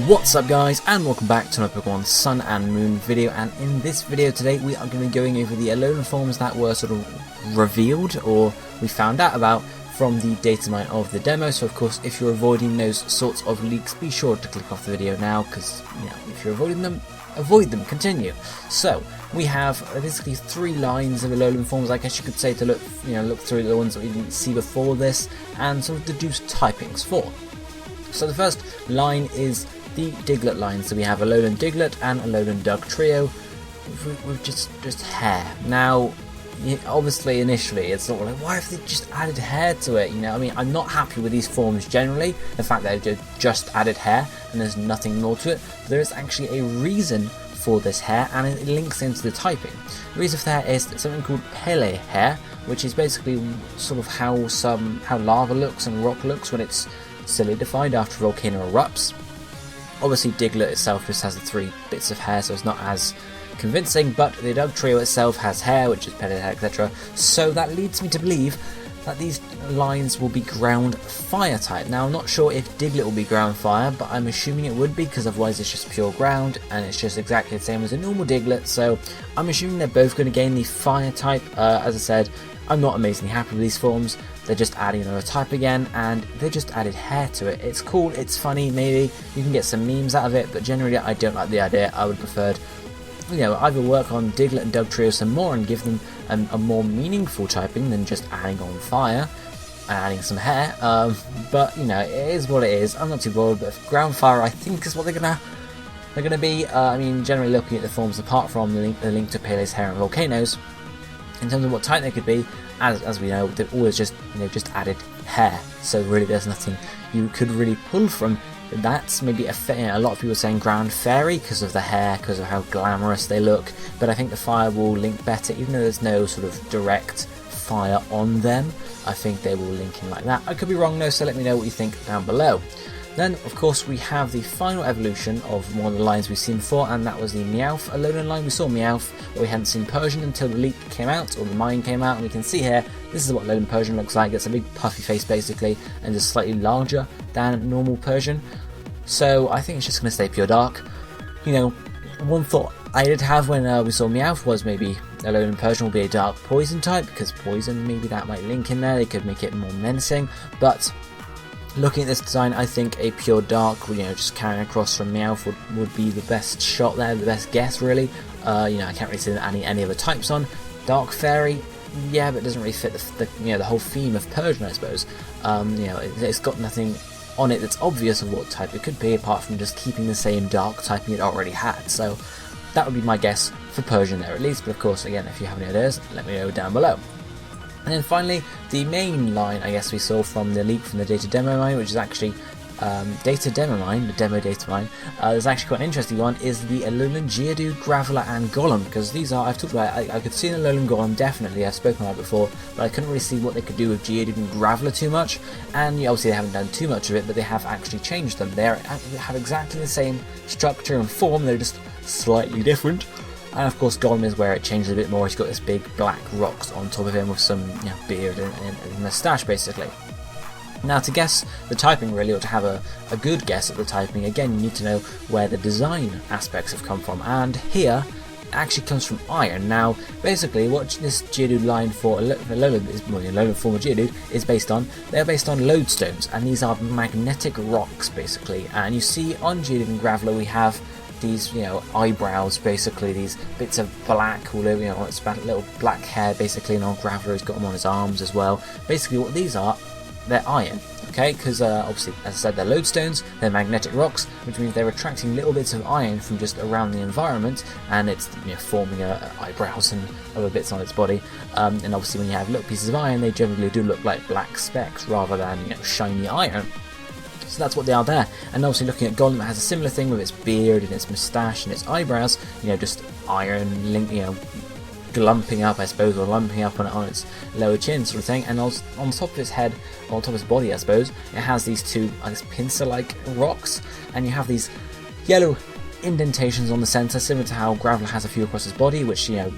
What's up guys, and welcome back to another Pokemon Sun and Moon video. And in this video today we are going to be going over the Alolan Forms that were sort of revealed, or we found out about, from the data mine of the demo. So of course, if you're avoiding those sorts of leaks, be sure to click off the video now, because if you're avoiding them, avoid them, continue. So we have basically 3 lines of Alolan Forms, I guess you could say, to look through the ones that we didn't see before this and sort of deduce typings for. So the first line is the Diglett line. So we have Alolan Diglett and Alolan Dugtrio with just hair. Now, obviously initially it's not like, why have they just added hair to it? I mean, I'm not happy with these forms generally, the fact that they've just added hair and there's nothing more to it. But there is actually a reason for this hair, and it links into the typing. The reason for that is something called Pele hair, which is basically sort of how lava looks and rock looks when it's solidified after a volcano erupts. Obviously Diglett itself just has the 3 bits of hair, so it's not as convincing, but the Dugtrio itself has hair, which is Pele hair, etc. So that leads me to believe that these lines will be ground fire type. Now I'm not sure if Diglett will be ground fire, but I'm assuming it would be, because otherwise it's just pure ground and it's just exactly the same as a normal Diglett. So I'm assuming they're both going to gain the fire type. As I said, I'm not amazingly happy with these forms. They're just adding another type again, and they just added hair to it. It's cool, it's funny, maybe you can get some memes out of it, but generally I don't like the idea. I would prefer, either work on Diglett and Dugtrio some more and give them a more meaningful typing than just adding on fire and adding some hair. But it is what it is. I'm not too bothered. But ground fire, I think, is what they're gonna be. I mean, generally looking at the forms, apart from the link to Pele's hair and volcanoes, in terms of what type they could be, as we know, they've always just added hair. So really, there's nothing you could really pull from. That's maybe a lot of people are saying ground fairy because of the hair, because of how glamorous they look. But I think the fire will link better, even though there's no sort of direct fire on them. I think they will link in like that. I could be wrong though, so let me know what you think down below. Then, of course, we have the final evolution of one of the lines we've seen before, and that was the Meowth Alolan line. We saw Meowth, but we hadn't seen Persian until the leak came out, or the mine came out, and we can see here, this is what Alolan Persian looks like. It's a big puffy face, basically, and just slightly larger than normal Persian. So I think it's just going to stay pure dark. One thought I did have when we saw Meowth was maybe Alolan Persian will be a dark poison type, because poison, maybe that might link in there. They could make it more menacing, but looking at this design, I think a pure dark, just carrying across from Meowth would be the best shot there, the best guess really. I can't really see any other types on. Dark Fairy, yeah, but it doesn't really fit the whole theme of Persian, I suppose. It's got nothing on it that's obvious of what type it could be, apart from just keeping the same dark typing it already had. So that would be my guess for Persian there at least, but of course, again, if you have any ideas, let me know down below. And then finally, the main line, I guess, we saw from the leak from the data demo mine, which is actually data demo mine, the demo data mine. There's actually quite an interesting one, is the Alolan Geodude, Graveler and Golem, because these are, I've talked about it, I could see an Alolan Golem, definitely, I've spoken about it before, but I couldn't really see what they could do with Geodude and Graveler too much, and obviously they haven't done too much of it, but they have actually changed them. They have exactly the same structure and form, they're just slightly different. And of course Golem is where it changes a bit more. He's got this big black rocks on top of him with some beard and moustache basically. Now, to guess the typing really, or to have a good guess at the typing, again you need to know where the design aspects have come from, and here it actually comes from iron. Now basically what this Geodude line for Alolan, the Alolan form of Geodude, is based on, they're based on lodestones, and these are magnetic rocks basically. And you see on Geodude and Graveler we have these eyebrows, basically these bits of black all over, it's little black hair basically, and on Graveler he's got them on his arms as well. Basically what these are, they're iron, okay, because obviously, as I said, they're lodestones, they're magnetic rocks, which means they're attracting little bits of iron from just around the environment, and it's forming eyebrows and other bits on its body. And obviously when you have little pieces of iron, they generally do look like black specks rather than shiny iron. So that's what they are there. And obviously looking at Golem, it has a similar thing with its beard and its moustache and its eyebrows, just iron link, glumping up, I suppose, or lumping up on its lower chin sort of thing. And on top of its head, or on top of its body, I suppose, it has these 2, I guess, pincer-like rocks, and you have these yellow indentations on the centre, similar to how Graveler has a few across his body, which, you know,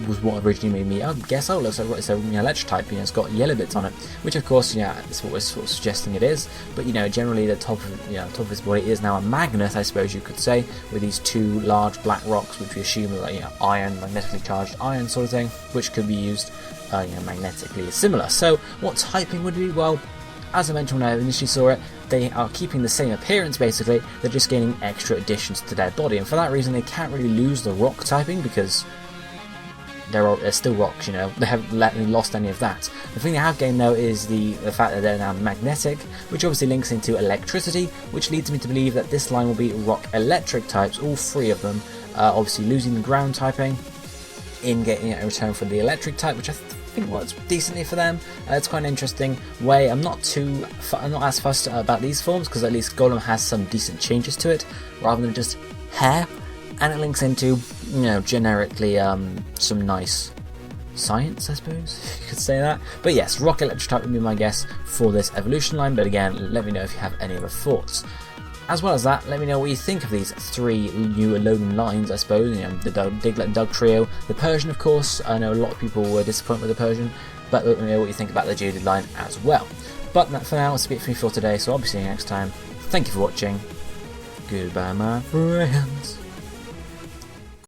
was what originally made me guess, oh, looks like it's a, you know, electric type, you know, it's got yellow bits on it, which of course, you know, that's what we're sort of suggesting it is, but, you know, generally the top of his body is now a magnet, I suppose you could say, with these two large black rocks, which we assume are, like, you know, iron, magnetically charged iron sort of thing, which could be used, you know, magnetically similar. So, what typing would be? Well, as I mentioned when I initially saw it, they are keeping the same appearance basically, they're just gaining extra additions to their body, and for that reason they can't really lose the rock typing because they're still rocks, you know, they haven't lost any of that. The thing they have gained though is the fact that they're now magnetic, which obviously links into electricity, which leads me to believe that this line will be rock electric types, all three of them, obviously losing the ground typing in getting a return for the electric type, which I think works decently for them. It's quite an interesting way. I'm not as fussed about these forms because at least Golem has some decent changes to it rather than just hair, and it links into, you know, generically some nice science, I suppose you could say that. But yes, rock electric type would be my guess for this evolution line, but again, let me know if you have any other thoughts. As well as that, let me know what you think of these three new Alolan lines, I suppose, you know, the Diglett and Doug trio. The Persian, of course, I know a lot of people were disappointed with the Persian, but let me know what you think about the Jaded line as well. But for now, it's a bit for me for today, so I'll be seeing you next time. Thank you for watching. Goodbye, my friends.